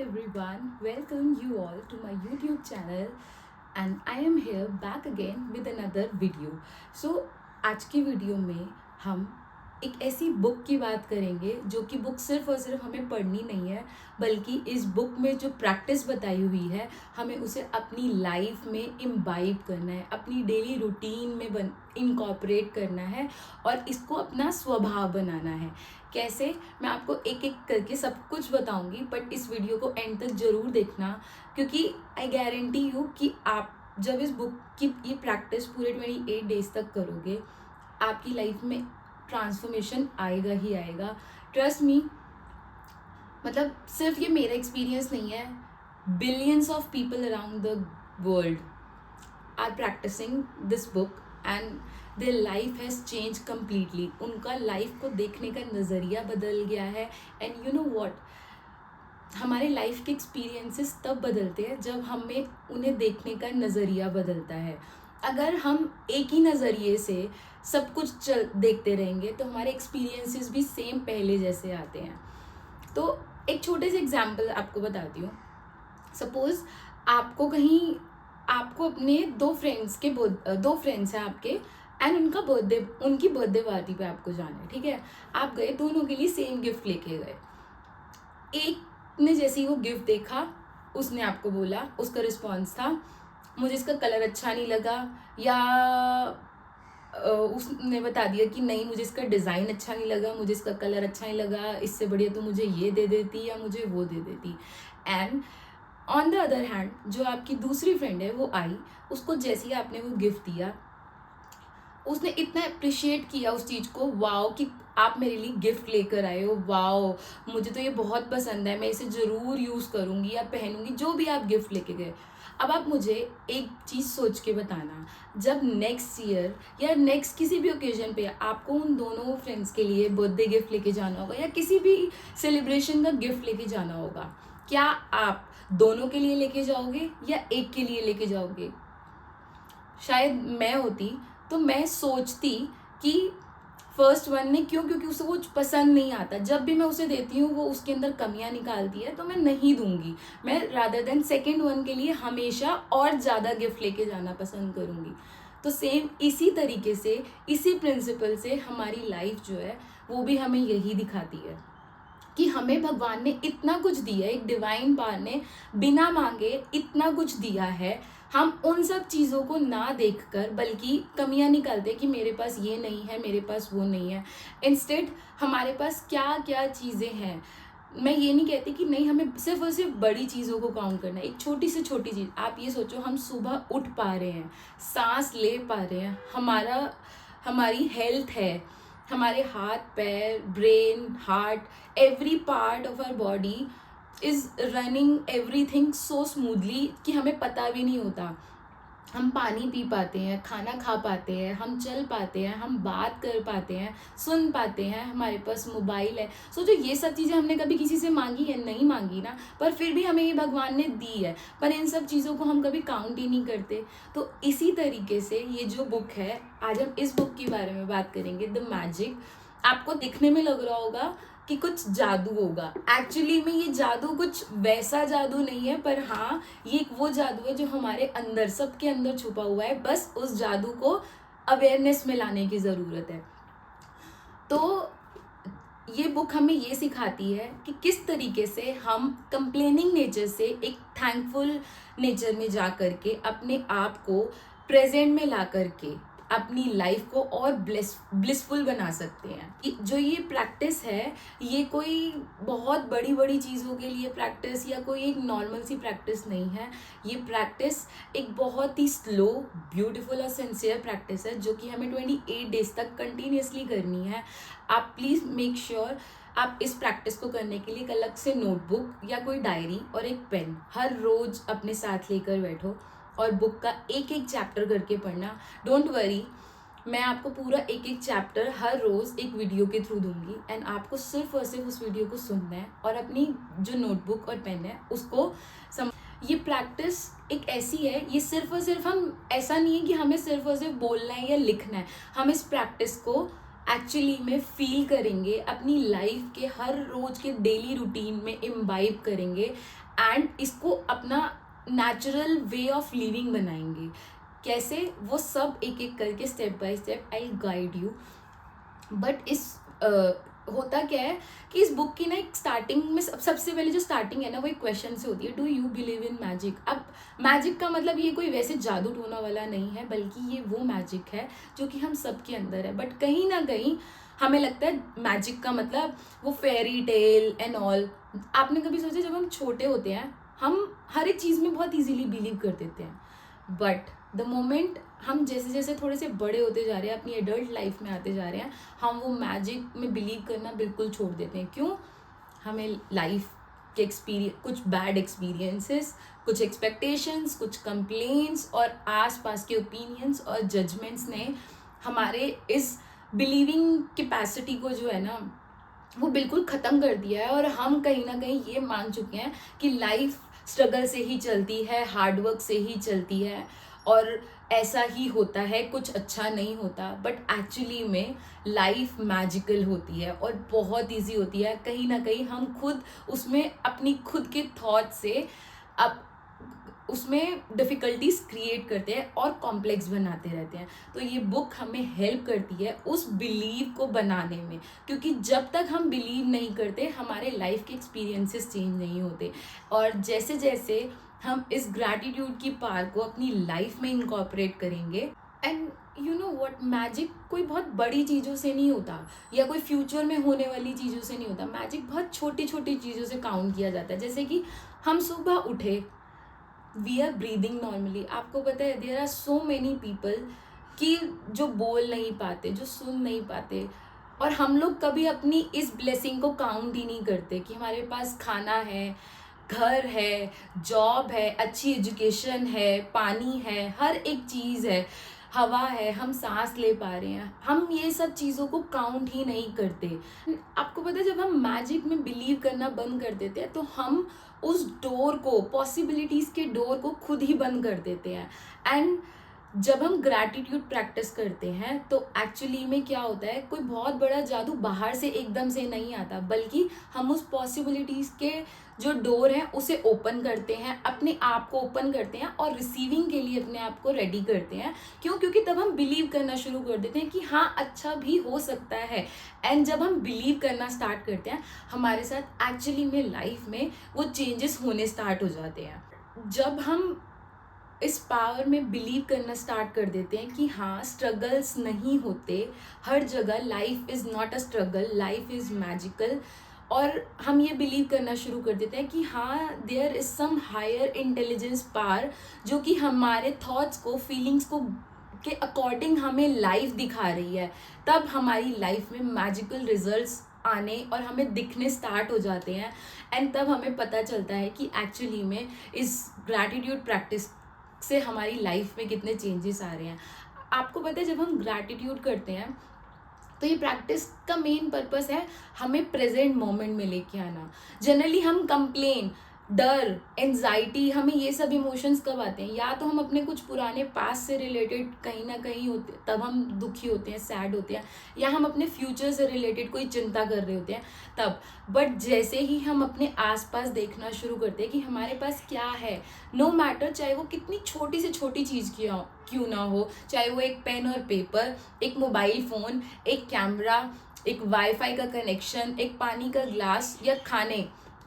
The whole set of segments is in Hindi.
everyone, welcome you all to my YouTube channel and I am here back again with another video. So आज की वीडियो में हम एक ऐसी बुक की बात करेंगे जो कि बुक सिर्फ और सिर्फ हमें पढ़नी नहीं है, बल्कि इस बुक में जो प्रैक्टिस बताई हुई है हमें उसे अपनी लाइफ में इम्बाइब करना है, अपनी डेली रूटीन में इनकॉर्पोरेट करना है और इसको अपना स्वभाव बनाना है। कैसे, मैं आपको एक एक करके सब कुछ बताऊंगी, बट इस वीडियो को एंड तक ज़रूर देखना, क्योंकि आई गारंटी यू कि आप जब इस बुक की ये प्रैक्टिस पूरे 28 डेज तक करोगे आपकी लाइफ में ट्रांसफॉर्मेशन आएगा ही आएगा। ट्रस्ट मी, मतलब सिर्फ ये मेरा एक्सपीरियंस नहीं है, billions of people around the world are practising this book and their life has change completely. उनका लाइफ को देखने का नज़रिया बदल गया है। एंड यू नो वॉट, हमारे लाइफ के एक्सपीरियंसेस तब बदलते हैं जब हमें उन्हें देखने का नज़रिया बदलता है। अगर हम एक ही नज़रिए से सब कुछ देखते रहेंगे तो हमारे एक्सपीरियंसेस भी सेम पहले जैसे आते हैं। तो एक छोटे से एग्जांपल आपको बताती हूँ। सपोज़ आपको अपने दो फ्रेंड्स हैं आपके, एंड उनकी बर्थडे पार्टी पे आपको जाना है, ठीक है। आप गए, दोनों के लिए सेम गिफ्ट लेके गए। एक ने जैसे ही वो गिफ्ट देखा, उसने आपको बोला, उसका रिस्पॉन्स था मुझे इसका कलर अच्छा नहीं लगा, या उसने बता दिया कि नहीं मुझे इसका डिज़ाइन अच्छा नहीं लगा, मुझे इसका कलर अच्छा नहीं लगा, इससे बढ़िया तो मुझे ये दे देती या मुझे वो दे देती। And on the other hand जो आपकी दूसरी फ्रेंड है वो आई, उसको जैसे ही आपने वो गिफ्ट दिया उसने इतना अप्रिशिएट किया उस चीज़ को, वाओ कि आप मेरे लिए गिफ्ट लेकर आए हो, वाओ मुझे तो ये बहुत पसंद है, मैं इसे ज़रूर यूज़ करूँगी या पहनूंगी, जो भी आप गिफ्ट लेके गए। अब आप मुझे एक चीज़ सोच के बताना, जब नेक्स्ट ईयर या नेक्स्ट किसी भी ओकेजन पे आपको उन दोनों फ्रेंड्स के लिए बर्थडे गिफ्ट लेके जाना होगा या किसी भी सेलिब्रेशन का गिफ्ट लेके जाना होगा, क्या आप दोनों के लिए लेके जाओगे या एक के लिए लेके जाओगे? शायद मैं होती तो मैं सोचती कि फर्स्ट वन ने क्यों, क्योंकि उसे वो पसंद नहीं आता। जब भी मैं उसे देती हूँ वो उसके अंदर कमियां निकालती है, तो मैं नहीं दूंगी। मैं रादर देन सेकेंड वन के लिए हमेशा और ज़्यादा गिफ्ट लेके जाना पसंद करूँगी। तो सेम इसी तरीके से, इसी प्रिंसिपल से हमारी लाइफ जो है वो भी हमें यही दिखाती है कि हमें भगवान ने इतना कुछ दिया है, एक डिवाइन पावर ने बिना मांगे इतना कुछ दिया है। हम उन सब चीज़ों को ना देखकर बल्कि कमियां निकालते हैं कि मेरे पास ये नहीं है, मेरे पास वो नहीं है। इंस्टेड हमारे पास क्या क्या चीज़ें हैं। मैं ये नहीं कहती कि नहीं, हमें सिर्फ और सिर्फ बड़ी चीज़ों को काउंट करना है। एक छोटी से छोटी चीज़, आप ये सोचो, हम सुबह उठ पा रहे हैं, सांस ले पा रहे हैं, हमारी हेल्थ है, हमारे हाथ पैर, brain, heart, every part of our body is running everything so smoothly कि हमें पता भी नहीं होता। हम पानी पी पाते हैं, खाना खा पाते हैं, हम चल पाते हैं, हम बात कर पाते हैं, सुन पाते हैं, हमारे पास मोबाइल है। सोचो ये सब चीज़ें हमने कभी किसी से मांगी है? नहीं मांगी ना, पर फिर भी हमें ये भगवान ने दी है, पर इन सब चीज़ों को हम कभी काउंट ही नहीं करते। तो इसी तरीके से ये जो बुक है, आज हम इस बुक के बारे में बात करेंगे, द मैजिक। आपको दिखने में लग रहा होगा कि कुछ जादू होगा, एक्चुअली में ये जादू कुछ वैसा जादू नहीं है, पर हाँ ये एक वो जादू है जो हमारे अंदर, सबके अंदर छुपा हुआ है। बस उस जादू को अवेयरनेस में लाने की ज़रूरत है। तो ये बुक हमें ये सिखाती है कि किस तरीके से हम कंप्लेनिंग नेचर से एक थैंकफुल नेचर में जा करके अपने आप को प्रेजेंट में ला करके अपनी लाइफ को और ब्लिसफुल बना सकते हैं। जो ये प्रैक्टिस है, ये कोई बहुत बड़ी बड़ी चीज़ों के लिए प्रैक्टिस या कोई एक नॉर्मल सी प्रैक्टिस नहीं है। ये प्रैक्टिस एक बहुत ही स्लो, ब्यूटीफुल और सिंसियर प्रैक्टिस है जो कि हमें 28 डेज तक कंटिन्यूसली करनी है। आप प्लीज़ मेक श्योर आप इस प्रैक्टिस को करने के लिए एक अलग से नोटबुक या कोई डायरी और एक पेन हर रोज़ अपने साथ लेकर बैठो और बुक का एक एक चैप्टर करके पढ़ना। डोंट वरी, मैं आपको पूरा एक एक चैप्टर हर रोज़ एक वीडियो के थ्रू दूंगी, एंड आपको सिर्फ और सिर्फ उस वीडियो को सुनना है और अपनी जो नोटबुक और पेन है उसको ये प्रैक्टिस एक ऐसी है, ये सिर्फ और सिर्फ ऐसा नहीं है कि हमें सिर्फ और सिर्फ बोलना है या लिखना है। हम इस प्रैक्टिस को एक्चुअली में फील करेंगे, अपनी लाइफ के हर रोज़ के डेली रूटीन में इम्बाइब करेंगे, एंड इसको अपना नेचुरल वे ऑफ लिविंग बनाएंगे। कैसे, वो सब एक एक करके step by step I guide you. But इस होता क्या है कि इस बुक की ना एक स्टार्टिंग में सबसे पहले जो स्टार्टिंग है ना, वो एक क्वेश्चन से होती है, do you believe in magic. अब मैजिक का मतलब ये कोई वैसे जादू टोना वाला नहीं है, बल्कि ये वो मैजिक है जो कि हम सबके अंदर है। बट कहीं ना कहीं हमें लगता है मैजिक का मतलब वो फेरी टेल एंड ऑल। आपने कभी सोचा, जब हम छोटे होते हैं हम हर एक चीज़ में बहुत इजीली बिलीव कर देते हैं, बट द मोमेंट हम जैसे जैसे थोड़े से बड़े होते जा रहे हैं, अपनी एडल्ट लाइफ में आते जा रहे हैं, हम वो मैजिक में बिलीव करना बिल्कुल छोड़ देते हैं। क्यों? हमें लाइफ के एक्सपीरियंस, कुछ बैड एक्सपीरियंसेस, कुछ एक्सपेक्टेशंस, कुछ कंप्लेंट्स और आसपास के ओपिनियंस और जजमेंट्स ने हमारे इस बिलीविंग कैपेसिटी को जो है ना, वो बिल्कुल ख़त्म कर दिया है। और हम कहीं ना कहीं ये मान चुके हैं कि लाइफ स्ट्रगल से ही चलती है, हार्डवर्क से ही चलती है, और ऐसा ही होता है, कुछ अच्छा नहीं होता। बट एक्चुअली में लाइफ मैजिकल होती है और बहुत इजी होती है। कहीं ना कहीं हम खुद उसमें अपनी खुद के थॉट से अब उसमें डिफ़िकल्टीज क्रिएट करते हैं और कॉम्प्लेक्स बनाते रहते हैं। तो ये बुक हमें हेल्प करती है उस बिलीव को बनाने में, क्योंकि जब तक हम बिलीव नहीं करते हमारे लाइफ के एक्सपीरियंसेस चेंज नहीं होते। और जैसे जैसे हम इस ग्रैटिट्यूड की पावर को अपनी लाइफ में इनकॉर्पोरेट करेंगे, and you know what, magic कोई बहुत बड़ी चीज़ों से नहीं होता या कोई फ्यूचर में होने वाली चीज़ों से नहीं होता। मैजिक बहुत छोटी छोटी चीज़ों से काउंट किया जाता है। जैसे कि हम सुबह उठे, वी आर ब्रीदिंग नॉर्मली। आपको पता है there are so many people कि जो बोल नहीं पाते, जो सुन नहीं पाते, और हम लोग कभी अपनी इस ब्लेसिंग को काउंट ही नहीं करते कि हमारे पास खाना है, घर है, जॉब है, अच्छी एजुकेशन है, पानी है, हर एक चीज़ है, हवा है, हम सांस ले पा रहे हैं। हम ये सब चीज़ों को काउंट ही नहीं करते। आपको पता है जब हम मैजिक में बिलीव करना बंद कर देते हैं तो हम उस डोर को, पॉसिबिलिटीज़ के डोर को खुद ही बंद कर देते हैं। एंड जब हम ग्रैटिट्यूड प्रैक्टिस करते हैं तो एक्चुअली में क्या होता है, कोई बहुत बड़ा जादू बाहर से एकदम से नहीं आता, बल्कि हम उस पॉसिबिलिटीज़ के जो डोर हैं उसे ओपन करते हैं, अपने आप को ओपन करते हैं और रिसीविंग के लिए अपने आप को रेडी करते हैं। क्यों? क्योंकि तब हम बिलीव करना शुरू कर देते हैं कि हाँ, अच्छा भी हो सकता है। एंड जब हम बिलीव करना स्टार्ट करते हैं, हमारे साथ एक्चुअली में लाइफ में वो चेंजेस होने स्टार्ट हो जाते हैं। जब हम इस पावर में बिलीव करना स्टार्ट कर देते हैं कि हाँ, स्ट्रगल्स नहीं होते हर जगह, life is not a struggle, life is magical, और हम ये बिलीव करना शुरू कर देते हैं कि हाँ, there is some higher intelligence power जो कि हमारे थॉट्स को, फीलिंग्स को के अकॉर्डिंग हमें लाइफ दिखा रही है, तब हमारी लाइफ में मैजिकल रिजल्ट्स आने और हमें दिखने स्टार्ट हो जाते हैं। एंड तब हमें पता चलता है कि एक्चुअली में इस ग्रैटिट्यूड प्रैक्टिस से हमारी लाइफ में कितने चेंजेस आ रहे हैं। आपको पता है जब हम ग्रैटिट्यूड करते हैं तो ये प्रैक्टिस का मेन पर्पस है हमें प्रेजेंट मोमेंट में लेके आना। जनरली हम कंप्लेन, डर, एंजाइटी, हमें ये सब इमोशंस कब आते हैं? या तो हम अपने कुछ पुराने पास्ट से रिलेटेड कहीं ना कहीं होते, तब हम दुखी होते हैं, सैड होते हैं, या हम अपने फ्यूचर से रिलेटेड कोई चिंता कर रहे होते हैं तब। बट जैसे ही हम अपने आसपास देखना शुरू करते हैं कि हमारे पास क्या है, नो मैटर चाहे वो कितनी छोटी से छोटी चीज़ क्यों ना हो, चाहे वो एक पेन और पेपर, एक मोबाइल फ़ोन, एक कैमरा, एक वाईफाई का कनेक्शन, एक पानी का ग्लास या खाने,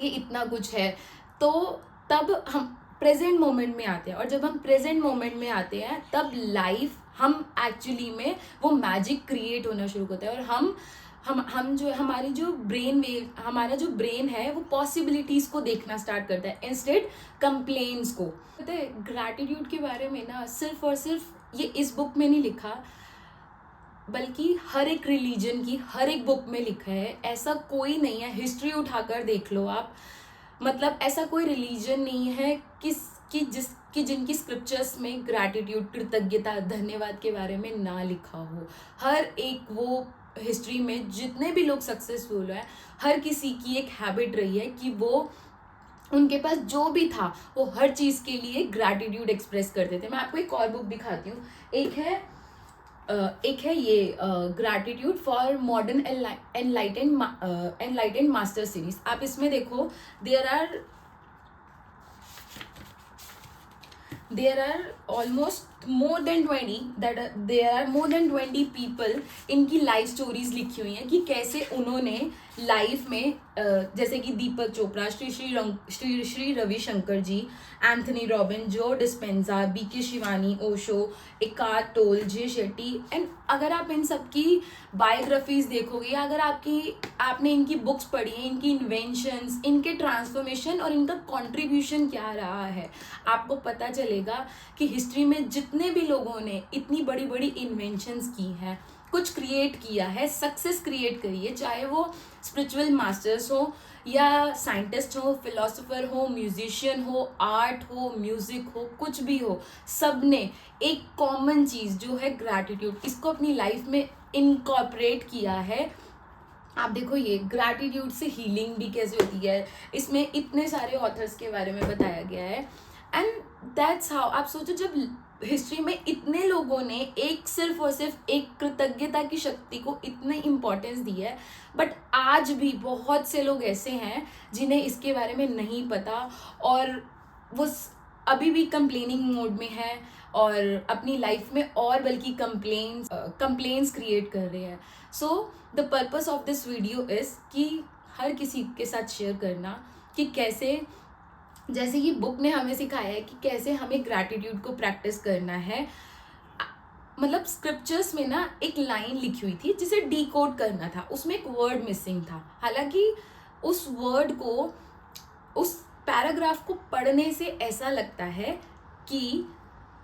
ये इतना कुछ है, तो तब हम प्रेजेंट मोमेंट में आते हैं। और जब हम प्रेजेंट मोमेंट में आते हैं तब लाइफ, हम एक्चुअली में वो मैजिक क्रिएट होना शुरू करते हैं, और हम जो हमारी जो ब्रेन वेव, हमारा जो ब्रेन है वो पॉसिबिलिटीज़ को देखना स्टार्ट करता है इंस्टेड कंप्लेन्स को। पता है ग्रैटिट्यूड के बारे में ना सिर्फ और सिर्फ ये इस बुक में नहीं लिखा, बल्कि हर एक रिलीजन की हर एक बुक में लिखा है। ऐसा कोई नहीं है, हिस्ट्री उठाकर देख लो आप, मतलब ऐसा कोई रिलीजन नहीं है जिनकी स्क्रिप्चर्स में ग्रैटिट्यूड, कृतज्ञता, धन्यवाद के बारे में ना लिखा हो। हर एक वो हिस्ट्री में जितने भी लोग सक्सेसफुल हैं, हर किसी की एक हैबिट रही है कि वो उनके पास जो भी था वो हर चीज़ के लिए ग्रैटिट्यूड एक्सप्रेस करते थे। मैं आपको एक और बुक दिखाती हूँ, एक है ये gratitude for modern enlightened master series. आप इसमें देखो, there are there are almost more than 20 there are more than 20 people इनकी लाइफ स्टोरीज लिखी हुई हैं कि कैसे उन्होंने लाइफ में जैसे कि Deepak Chopra, Shri Ravishankar ji, Anthony Robin, Joe Dispenza, BK Shivani, Osho, Eckhart Tolle, Jay Shetty, and अगर आप इन सब की बायोग्राफीज देखोगे, अगर आपने इनकी बुक्स पढ़ी हैं, इनकी इन्वेंशंस, इनके ट्रांसफॉर्मेशन और इनका कंट्रीब्यूशन क्या रहा है, आपको पता चलेगा कि हिस्ट्री में जितने भी लोगों ने इतनी बड़ी बड़ी इन्वेंशंस की हैं, कुछ क्रिएट किया है, सक्सेस क्रिएट करी है, चाहे वो स्पिरिचुअल मास्टर्स हो या साइंटिस्ट हो, फिलोसोफर हो, म्यूजिशियन हो, आर्ट हो, म्यूजिक हो, कुछ भी हो, सब ने एक कॉमन चीज़ जो है ग्रैटिट्यूड, इसको अपनी लाइफ में इनकॉर्पोरेट किया है। आप देखो ये ग्रैटिट्यूड से हीलिंग भी कैसे होती है, इसमें इतने सारे ऑथर्स के बारे में बताया गया है। एंड दैट्स हाउ, आप सोचो जब हिस्ट्री में इतने लोगों ने सिर्फ और सिर्फ एक कृतज्ञता की शक्ति को इतने इम्पोर्टेंस दी है, बट आज भी बहुत से लोग ऐसे हैं जिन्हें इसके बारे में नहीं पता और वो अभी भी कंप्लेनिंग मोड में है और अपनी लाइफ में और बल्कि कंप्लेन्स क्रिएट कर रहे हैं। So the purpose of this video is कि हर किसी के साथ शेयर करना कि कैसे, जैसे कि बुक ने हमें सिखाया है कि कैसे हमें ग्रैटिट्यूड को प्रैक्टिस करना है। मतलब स्क्रिप्चर्स में ना एक लाइन लिखी हुई थी जिसे डीकोड करना था, उसमें एक वर्ड मिसिंग था। हालांकि उस वर्ड को, उस पैराग्राफ को पढ़ने से ऐसा लगता है कि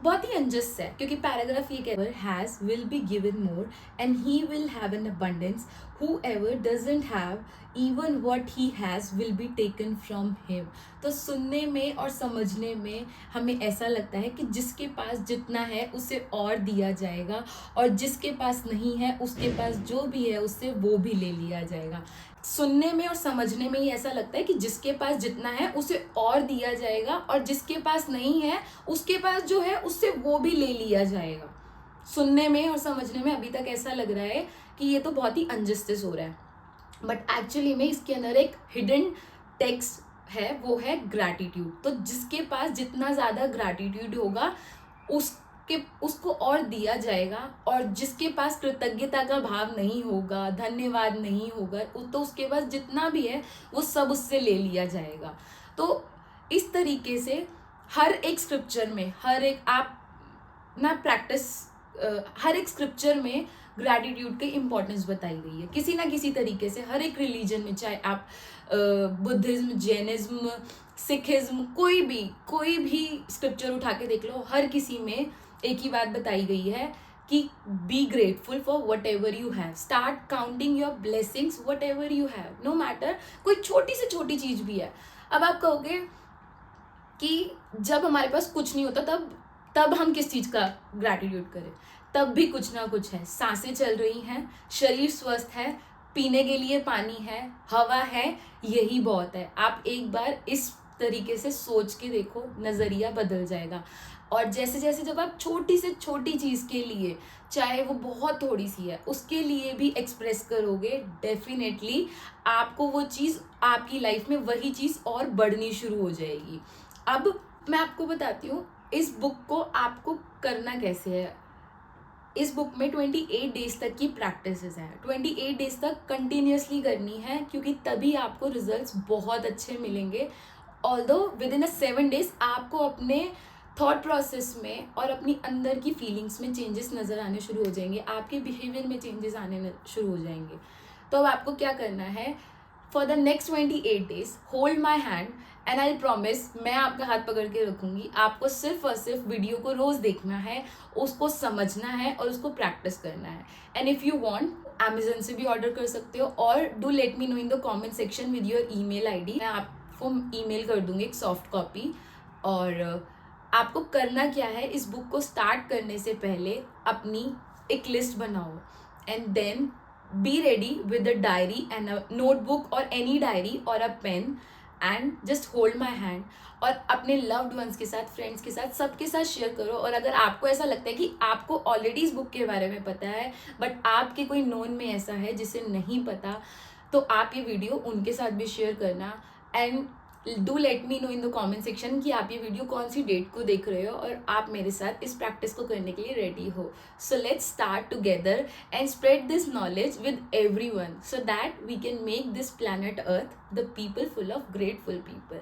बहुत ही अनजस्ट है, क्योंकि पैराग्राफ ये कहता है, has will be given more and he will have an abundance, whoever doesn't have even what he has will be taken from him। तो सुनने में और समझने में हमें ऐसा लगता है कि जिसके पास जितना है उसे और दिया जाएगा, और जिसके पास नहीं है उसके पास जो भी है उससे वो भी ले लिया जाएगा। सुनने में और समझने में ही ऐसा लगता है कि जिसके पास जितना है उसे और दिया जाएगा, और जिसके पास नहीं है उसके पास जो है उससे वो भी ले लिया जाएगा। सुनने में और समझने में अभी तक ऐसा लग रहा है कि ये तो बहुत ही अनजस्टिस हो रहा है, बट एक्चुअली में इसके अंदर एक हिडन टेक्स्ट है, वो है ग्रैटिट्यूड। तो जिसके पास जितना ज़्यादा ग्रैटिट्यूड होगा उसको और दिया जाएगा, और जिसके पास कृतज्ञता का भाव नहीं होगा, धन्यवाद नहीं होगा, तो उसके पास जितना भी है वो सब उससे ले लिया जाएगा। तो इस तरीके से हर एक स्क्रिप्चर में, हर एक आप ना प्रैक्टिस, हर एक स्क्रिप्चर में ग्रैटिट्यूड की इम्पोर्टेंस बताई गई है किसी ना किसी तरीके से। हर एक रिलीजन में, चाहे आप बुद्धिज्म, जैनिज्म, सिखिज्म, कोई भी स्क्रिप्चर उठा के देख लो, हर किसी में एक ही बात बताई गई है कि be grateful for whatever you have, start counting your blessings whatever you have, no matter कोई छोटी से छोटी चीज़ भी है। अब आप कहोगे कि जब हमारे पास कुछ नहीं होता तब हम किस चीज़ का ग्रैटिट्यूड करें, तब भी कुछ ना कुछ है। सांसें चल रही हैं, शरीर स्वस्थ है, पीने के लिए पानी है, हवा है, यही बहुत है। आप एक बार इस तरीके से सोच के देखो, नज़रिया बदल जाएगा। और जैसे जैसे जब आप छोटी से छोटी चीज़ के लिए, चाहे वो बहुत थोड़ी सी है, उसके लिए भी एक्सप्रेस करोगे, डेफिनेटली आपको वो चीज़, आपकी लाइफ में वही चीज़ और बढ़नी शुरू हो जाएगी। अब मैं आपको बताती हूँ इस बुक को आपको करना कैसे है। इस बुक में 28 डेज तक की प्रैक्टिसेस हैं, 28 डेज तक कंटिन्यूसली करनी है, क्योंकि तभी आपको रिजल्ट्स बहुत अच्छे मिलेंगे। ऑल्दो विद इन 7 डेज आपको अपने थॉट प्रोसेस में और अपनी अंदर की फीलिंग्स में चेंजेस नज़र आने शुरू हो जाएंगे, आपके बिहेवियर में चेंजेस आने शुरू हो जाएंगे। तो अब आपको क्या करना है, for the next 28 days hold my hand and I promise, मैं आपका हाथ पकड़ के रखूँगी। आपको सिर्फ और सिर्फ वीडियो को रोज़ देखना है, उसको समझना है और उसको प्रैक्टिस करना है। And if you want, Amazon से भी ऑर्डर कर सकते हो, और do let me know in the comment section with your email ID. मैं आपको ईमेल कर दूँगी एक सॉफ्ट कॉपी। और आपको करना क्या है, इस बुक को स्टार्ट करने से पहले अपनी एक लिस्ट बनाओ, and then be ready with a diary and a notebook और एनी डायरी और a pen, and just hold my hand, और अपने लव्ड वंस के साथ, फ्रेंड्स के साथ, सबके साथ शेयर करो। और अगर आपको ऐसा लगता है कि आपको ऑलरेडी इस बुक के बारे में पता है, बट आपके कोई नोन में ऐसा है जिसे नहीं पता, तो आप ये वीडियो उनके साथ भी शेयर करना। And do let me know in the comment section कि आप ये वीडियो कौन सी डेट को देख रहे हो और आप मेरे साथ इस प्रैक्टिस को करने के लिए रेडी हो. So let's start together and spread this knowledge with everyone so that we can make this planet Earth the people full of grateful people.